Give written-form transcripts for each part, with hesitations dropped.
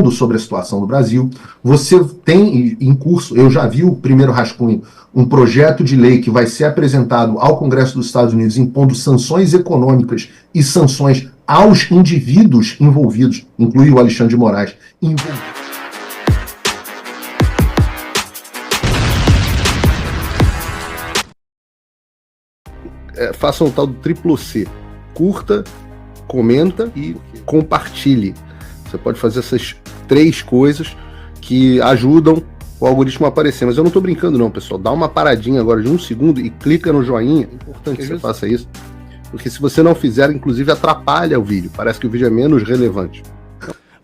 lendo sobre a situação do Brasil. Você tem em curso, eu já vi o primeiro rascunho, um projeto de lei que vai ser apresentado ao Congresso dos Estados Unidos impondo sanções econômicas e sanções aos indivíduos envolvidos, inclui o Alexandre de Moraes, façam o tal do triplo C. Curta, comenta e compartilhe. Você pode fazer essas 3 coisas que ajudam o algoritmo a aparecer. Mas eu não estou brincando não, pessoal. Dá uma paradinha agora de 1 segundo e clica no joinha. É importante que você faça isso. Porque se você não fizer, inclusive atrapalha o vídeo. Parece que o vídeo é menos relevante.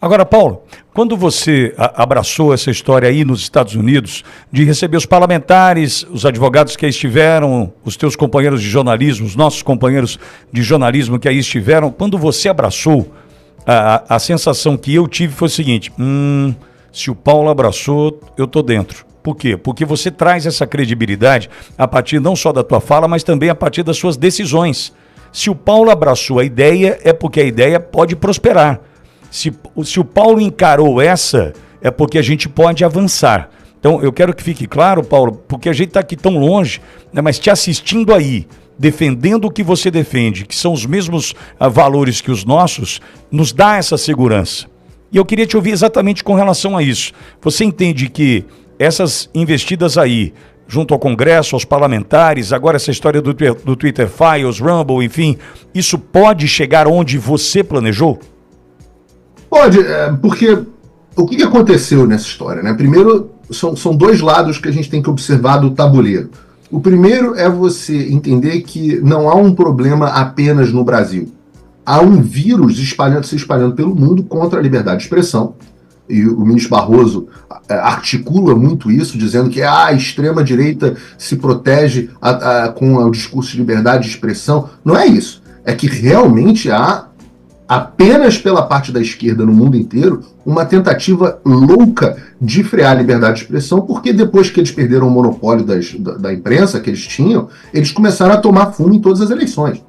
Agora, Paulo, quando você abraçou essa história aí nos Estados Unidos, de receber os parlamentares, os advogados que aí estiveram, os teus companheiros de jornalismo, os nossos companheiros de jornalismo que aí estiveram, quando você abraçou, a sensação que eu tive foi o seguinte, se o Paulo abraçou, eu tô dentro. Por quê? Porque você traz essa credibilidade a partir não só da tua fala, mas também a partir das suas decisões. Se o Paulo abraçou a ideia, é porque a ideia pode prosperar. Se o Paulo encarou essa, é porque a gente pode avançar. Então, eu quero que fique claro, Paulo, porque a gente está aqui tão longe, né, mas te assistindo aí, defendendo o que você defende, que são os mesmos valores que os nossos, nos dá essa segurança. E eu queria te ouvir exatamente com relação a isso. Você entende que essas investidas aí, junto ao Congresso, aos parlamentares, agora essa história do Twitter Files, Rumble, enfim, isso pode chegar onde você planejou? Pode, porque o que aconteceu nessa história, né? Primeiro, são 2 lados que a gente tem que observar do tabuleiro. O primeiro é você entender que não há um problema apenas no Brasil. Há um vírus se espalhando pelo mundo contra a liberdade de expressão. E o ministro Barroso articula muito isso, dizendo que a extrema-direita se protege com o discurso de liberdade de expressão. Não é isso. É que realmente há, apenas pela parte da esquerda no mundo inteiro, uma tentativa louca de frear a liberdade de expressão, porque depois que eles perderam o monopólio da imprensa que eles tinham, eles começaram a tomar fumo em todas as eleições.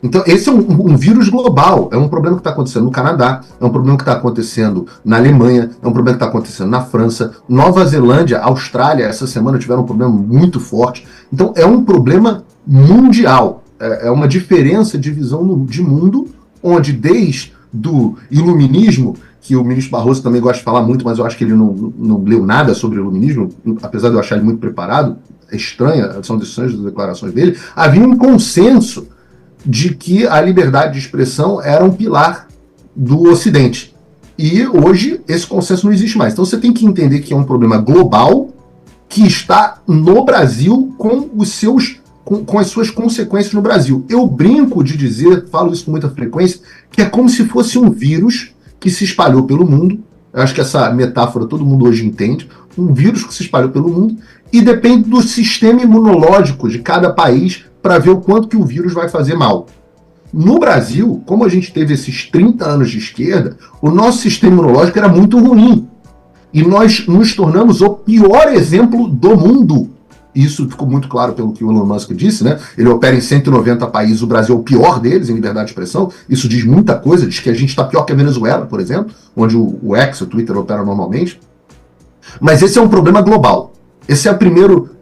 Então, esse é um vírus global, é um problema que está acontecendo no Canadá, é um problema que está acontecendo na Alemanha, é um problema que está acontecendo na França, Nova Zelândia, Austrália, essa semana tiveram um problema muito forte. Então, é um problema mundial, é uma diferença de visão de mundo, onde desde do iluminismo, que o ministro Barroso também gosta de falar muito, mas eu acho que ele não leu nada sobre o iluminismo, apesar de eu achar ele muito preparado, é estranha, são decisões das declarações dele, havia um consenso de que a liberdade de expressão era um pilar do Ocidente. E hoje esse consenso não existe mais. Então você tem que entender que é um problema global que está no Brasil com as suas consequências no Brasil. Eu brinco de dizer, falo isso com muita frequência, que é como se fosse um vírus que se espalhou pelo mundo. Eu acho que essa metáfora todo mundo hoje entende. Um vírus que se espalhou pelo mundo e depende do sistema imunológico de cada país para ver o quanto que o vírus vai fazer mal. No Brasil, como a gente teve esses 30 anos de esquerda, o nosso sistema imunológico era muito ruim. E nós nos tornamos o pior exemplo do mundo. Isso ficou muito claro pelo que o Elon Musk disse, né? Ele opera em 190 países, o Brasil é o pior deles em liberdade de expressão. Isso diz muita coisa, diz que a gente está pior que a Venezuela, por exemplo, onde o X, o Twitter, opera normalmente. Mas esse é um problema global. Essa é a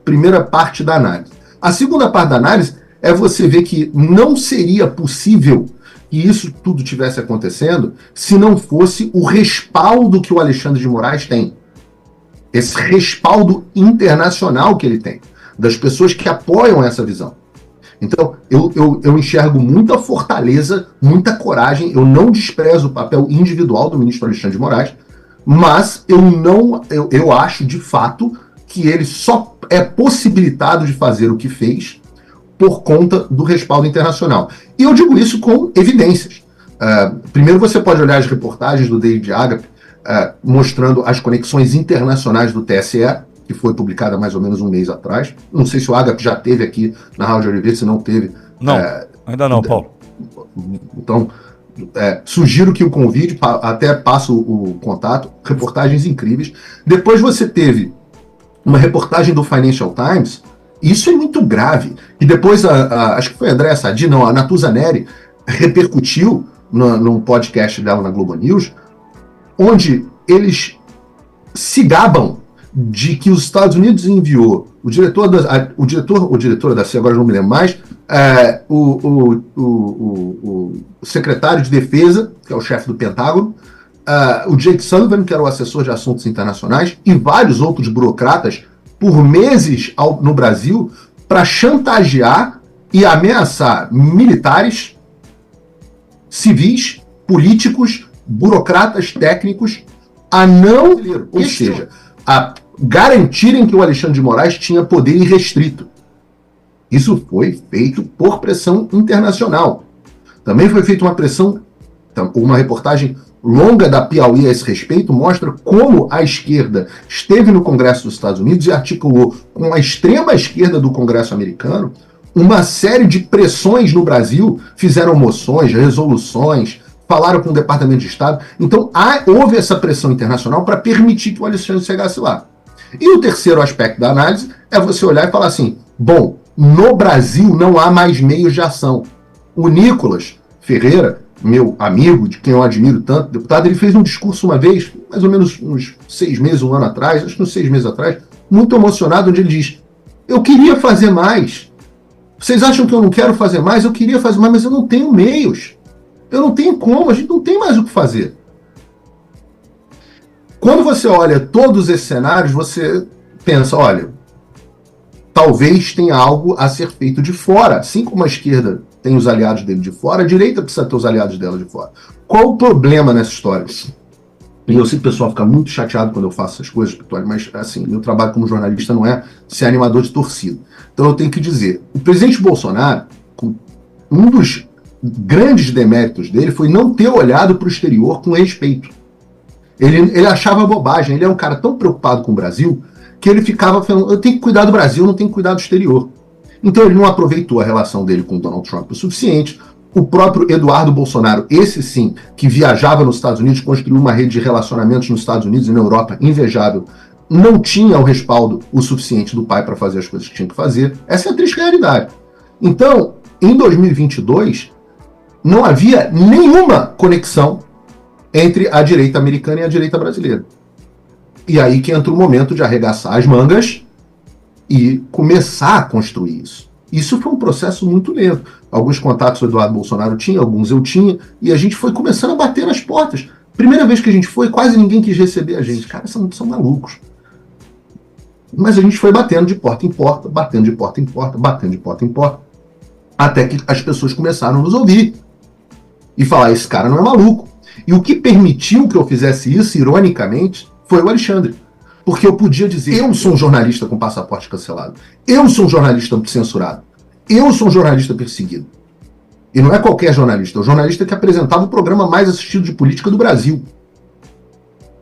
primeira parte da análise. A segunda parte da análise é você ver que não seria possível que isso tudo tivesse acontecendo se não fosse o respaldo que o Alexandre de Moraes tem. Esse respaldo internacional que ele tem, das pessoas que apoiam essa visão. Então, eu enxergo muita fortaleza, muita coragem, eu não desprezo o papel individual do ministro Alexandre de Moraes, mas eu acho, de fato, que ele só é possibilitado de fazer o que fez por conta do respaldo internacional. E eu digo isso com evidências. Primeiro você pode olhar as reportagens do David Agape, mostrando as conexões internacionais do TSE, que foi publicada há mais ou menos um mês atrás. Não sei se o Agape já teve aqui na Rádio Oliveira, se não teve. Não, ainda não, Paulo. Então, sugiro que o convide, até passo o contato, reportagens incríveis. Depois você teve uma reportagem do Financial Times, isso é muito grave, e depois, acho que foi a Andréa Sadi, não, a Natuza Neri, repercutiu num podcast dela na Globo News, onde eles se gabam de que os Estados Unidos enviou o diretor ou diretora da CIA, agora não me lembro mais, o secretário de defesa, que é o chefe do Pentágono, o Jake Sullivan, que era o assessor de assuntos internacionais, e vários outros burocratas por meses no Brasil para chantagear e ameaçar militares, civis, políticos, burocratas, técnicos, a não, ou seja, a garantirem que o Alexandre de Moraes tinha poder irrestrito. Isso foi feito por pressão internacional. Também foi feita uma pressão, uma reportagem longa da Piauí a esse respeito, mostra como a esquerda esteve no Congresso dos Estados Unidos e articulou com a extrema esquerda do Congresso americano uma série de pressões no Brasil, fizeram moções, resoluções, falaram com o Departamento de Estado. Então houve essa pressão internacional para permitir que o Alexandre chegasse lá. E o terceiro aspecto da análise é você olhar e falar assim, bom, no Brasil não há mais meios de ação. O Nicolas Ferreira, meu amigo, de quem eu admiro tanto, deputado, ele fez um discurso uma vez, mais ou menos uns 6 meses, um ano atrás, acho que uns 6 meses atrás, muito emocionado, onde ele diz, eu queria fazer mais. Vocês acham que eu não quero fazer mais? Eu queria fazer mais, mas eu não tenho meios. Eu não tenho como, a gente não tem mais o que fazer. Quando você olha todos esses cenários, você pensa, olha, talvez tenha algo a ser feito de fora. Assim como a esquerda tem os aliados dele de fora, a direita precisa ter os aliados dela de fora. Qual o problema nessa história? E eu sei que o pessoal fica muito chateado quando eu faço essas coisas, mas assim, meu trabalho como jornalista não é ser animador de torcida. Então eu tenho que dizer, o presidente Bolsonaro, um dos grandes deméritos dele foi não ter olhado para o exterior com respeito. Ele achava bobagem, ele é um cara tão preocupado com o Brasil que ele ficava falando, eu tenho que cuidar do Brasil, não tenho que cuidar do exterior. Então ele não aproveitou a relação dele com o Donald Trump o suficiente. O próprio Eduardo Bolsonaro, esse sim, que viajava nos Estados Unidos, construiu uma rede de relacionamentos nos Estados Unidos e na Europa invejável, não tinha o respaldo o suficiente do pai para fazer as coisas que tinha que fazer. Essa é a triste realidade. Então, em 2022, não havia nenhuma conexão entre a direita americana e a direita brasileira. E aí que entra o momento de arregaçar as mangas e começar a construir isso. Isso foi um processo muito lento. Alguns contatos o Eduardo Bolsonaro tinha, alguns eu tinha, e a gente foi começando a bater nas portas. Primeira vez que a gente foi, quase ninguém quis receber a gente. Cara, são malucos. Mas a gente foi batendo de porta em porta, batendo de porta em porta, batendo de porta em porta, até que as pessoas começaram a nos ouvir e falar, esse cara não é maluco. E o que permitiu que eu fizesse isso, ironicamente, foi o Alexandre. Porque eu podia dizer, eu sou um jornalista com passaporte cancelado. Eu sou um jornalista censurado. Eu sou um jornalista perseguido. E não é qualquer jornalista, é o jornalista que apresentava o programa mais assistido de política do Brasil.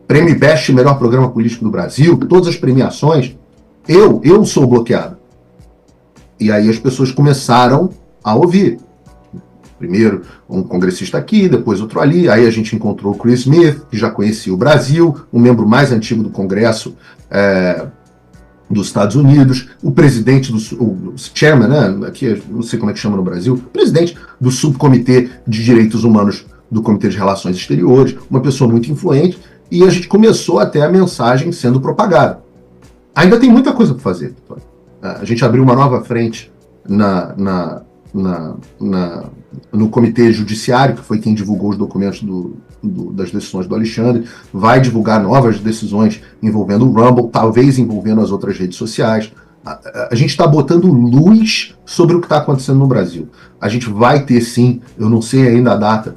Prêmio Best, melhor programa político do Brasil, todas as premiações. Eu sou bloqueado. E aí as pessoas começaram a ouvir. Primeiro um congressista aqui, depois outro ali. Aí a gente encontrou o Chris Smith, que já conhecia o Brasil, o membro mais antigo do Congresso dos Estados Unidos, o presidente o chairman, né? Aqui não sei como é que chama no Brasil, presidente do subcomitê de direitos humanos do Comitê de Relações Exteriores, uma pessoa muito influente, e a gente começou até a mensagem sendo propagada. Ainda tem muita coisa para fazer. A gente abriu uma nova frente no Comitê Judiciário, que foi quem divulgou os documentos das decisões do Alexandre, vai divulgar novas decisões envolvendo o Rumble, talvez envolvendo as outras redes sociais. A gente está botando luz sobre o que está acontecendo no Brasil. A gente vai ter, sim, eu não sei ainda a data,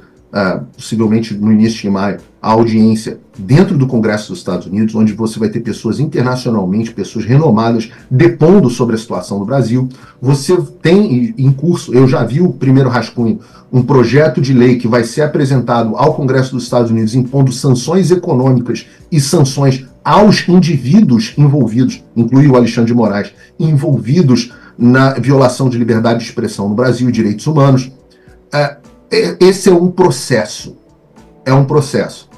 possivelmente no início de maio, a audiência dentro do Congresso dos Estados Unidos, onde você vai ter pessoas internacionalmente, pessoas renomadas, depondo sobre a situação do Brasil. Você tem em curso, eu já vi o primeiro rascunho, um projeto de lei que vai ser apresentado ao Congresso dos Estados Unidos impondo sanções econômicas e sanções aos indivíduos envolvidos, inclui o Alexandre de Moraes, envolvidos na violação de liberdade de expressão no Brasil e direitos humanos. Esse é um processo. É um processo.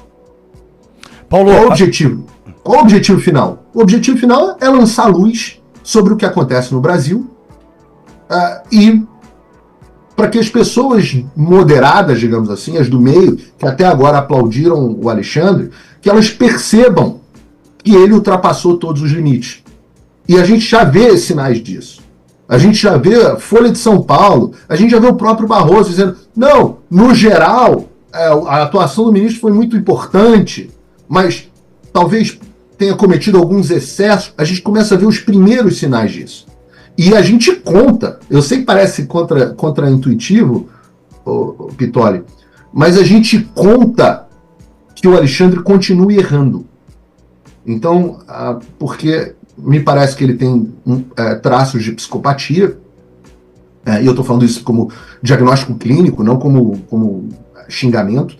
Paulo, qual o objetivo? Qual o objetivo final? O objetivo final é lançar luz sobre o que acontece no Brasil e para que as pessoas moderadas, digamos assim, as do meio, que até agora aplaudiram o Alexandre, que elas percebam que ele ultrapassou todos os limites. E a gente já vê sinais disso. A gente já vê a Folha de São Paulo, a gente já vê o próprio Barroso dizendo, não, no geral, a atuação do ministro foi muito importante, mas talvez tenha cometido alguns excessos. A gente começa a ver os primeiros sinais disso. E a gente conta, eu sei que parece contra-intuitivo, Pittoli, mas a gente conta que o Alexandre continue errando. Então, porque me parece que ele tem traços de psicopatia, e eu estou falando isso como diagnóstico clínico, não como xingamento.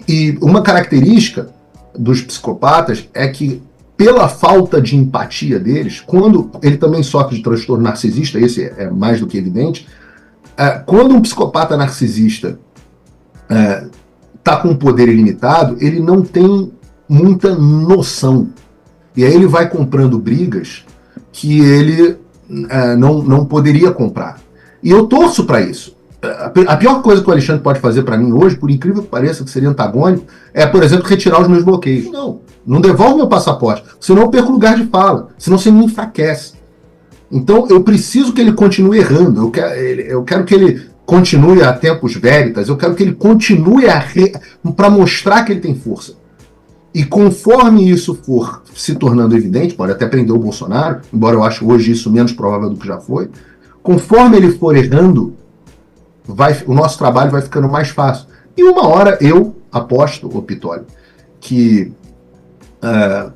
E uma característica dos psicopatas é que, pela falta de empatia deles, quando ele também sofre de transtorno narcisista, esse é mais do que evidente, quando um psicopata narcisista está com um poder ilimitado, ele não tem muita noção. E aí ele vai comprando brigas que ele não poderia comprar. E eu torço para isso. A pior coisa que o Alexandre pode fazer para mim hoje, por incrível que pareça, que seria antagônico, é, por exemplo, retirar os meus bloqueios. Não devolve meu passaporte, senão eu perco lugar de fala, senão você me enfraquece. Então eu preciso que ele continue errando, eu quero que ele continue a tempos veritas, eu quero que ele continue para mostrar que ele tem força. E conforme isso for se tornando evidente, pode até prender o Bolsonaro, embora eu ache hoje isso menos provável do que já foi, conforme ele for errando, o nosso trabalho vai ficando mais fácil. E uma hora eu aposto, Pittoli, que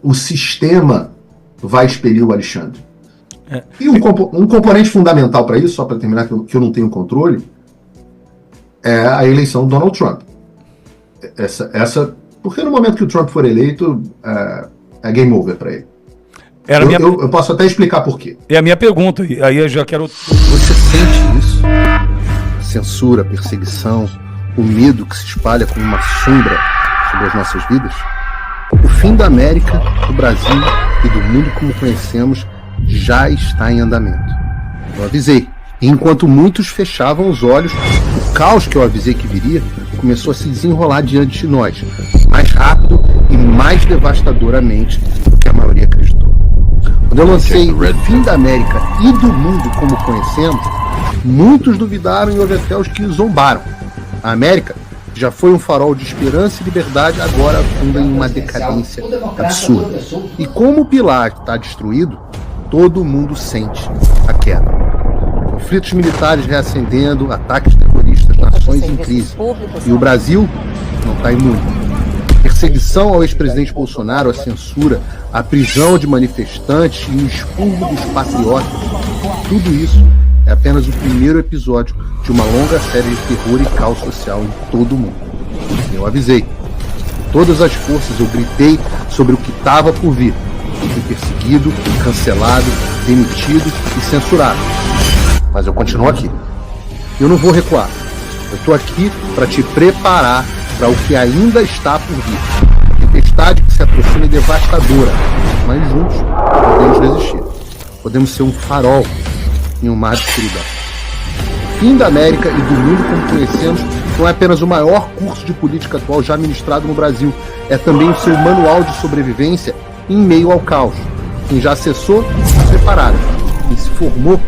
o sistema vai expelir o Alexandre. E um componente fundamental para isso, só para terminar, que eu não tenho controle, é a eleição do Donald Trump. Porque no momento que o Trump for eleito, é game over para ele. Eu posso até explicar por quê. É a minha pergunta, e aí eu já quero... Você sente isso? A censura, a perseguição, o medo que se espalha como uma sombra sobre as nossas vidas? O fim da América, do Brasil e do mundo como conhecemos já está em andamento. Eu avisei. E enquanto muitos fechavam os olhos, o caos que eu avisei que viria começou a se desenrolar diante de nós, mais rápido e mais devastadoramente do que a maioria acreditou. Quando eu lancei o fim da América e do mundo como conhecemos, muitos duvidaram e houve até os que zombaram. A América, que já foi um farol de esperança e liberdade, agora afunda em uma decadência absurda. E como o pilar está destruído, todo mundo sente a queda. Conflitos militares reacendendo, ataques terroristas, nações em crise. E o Brasil não está imune. Perseguição ao ex-presidente Bolsonaro, a censura, a prisão de manifestantes e o expurgo dos patriotas. Tudo isso é apenas o primeiro episódio de uma longa série de terror e caos social em todo o mundo. Eu avisei. Com todas as forças eu gritei sobre o que estava por vir. Fui perseguido, cancelado, demitido e censurado. Mas eu continuo aqui. Eu não vou recuar. Eu estou aqui para te preparar para o que ainda está por vir. A tempestade que se aproxima é devastadora, mas juntos podemos resistir. Podemos ser um farol em um mar de escuridão. O fim da América e do mundo como conhecemos não é apenas o maior curso de política atual já ministrado no Brasil, é também o seu manual de sobrevivência em meio ao caos. Quem já acessou, está preparado. Quem se formou,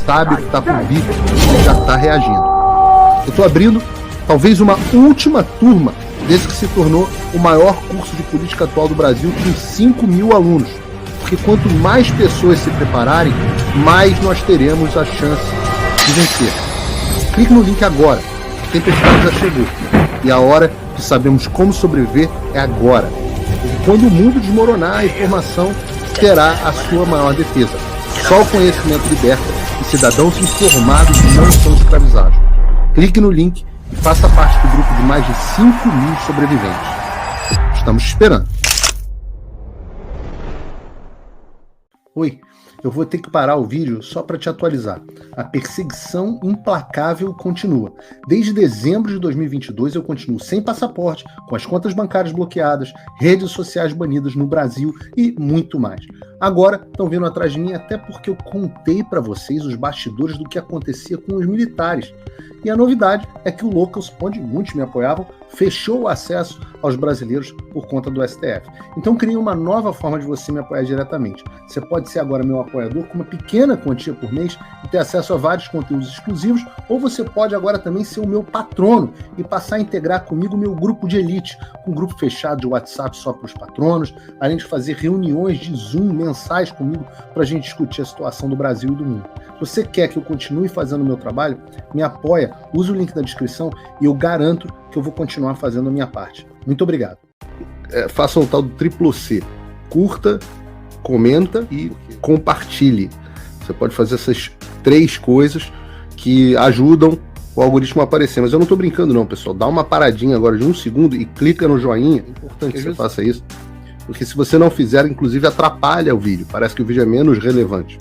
sabe o que está por vir e já está reagindo. Eu estou abrindo talvez uma última turma desse que se tornou o maior curso de política atual do Brasil, com 5.000 alunos. Porque quanto mais pessoas se prepararem, mais nós teremos a chance de vencer. Clique no link agora. A tempestade já chegou. E a hora que sabemos como sobreviver é agora. Porque quando o mundo desmoronar, a informação terá a sua maior defesa. Só o conhecimento liberta e cidadãos informados não são escravizados. Clique no link e faça parte do grupo de mais de 5.000 sobreviventes. Estamos te esperando. Oi, eu vou ter que parar o vídeo só para te atualizar. A perseguição implacável continua. Desde dezembro de 2022 eu continuo sem passaporte, com as contas bancárias bloqueadas, redes sociais banidas no Brasil e muito mais. Agora estão vindo atrás de mim até porque eu contei para vocês os bastidores do que acontecia com os militares. E a novidade é que o Locals, onde muitos me apoiavam, fechou o acesso aos brasileiros por conta do STF. Então criei uma nova forma de você me apoiar diretamente. Você pode ser agora meu apoiador com uma pequena quantia por mês e ter acesso a vários conteúdos exclusivos, ou você pode agora também ser o meu patrono e passar a integrar comigo o meu grupo de elite, um grupo fechado de WhatsApp só para os patronos, além de fazer reuniões de Zoom mensais comigo para a gente discutir a situação do Brasil e do mundo. Se você quer que eu continue fazendo o meu trabalho, me apoia, use o link da descrição e eu garanto que eu vou continuar fazendo a minha parte. Muito obrigado. Faça o tal do triplo C. Curta, comenta e compartilhe. Você pode fazer essas 3 coisas que ajudam o algoritmo a aparecer. Mas eu não estou brincando não, pessoal. Dá uma paradinha agora de 1 segundo e clica no joinha. É importante que você faça isso. Porque se você não fizer, inclusive atrapalha o vídeo. Parece que o vídeo é menos relevante.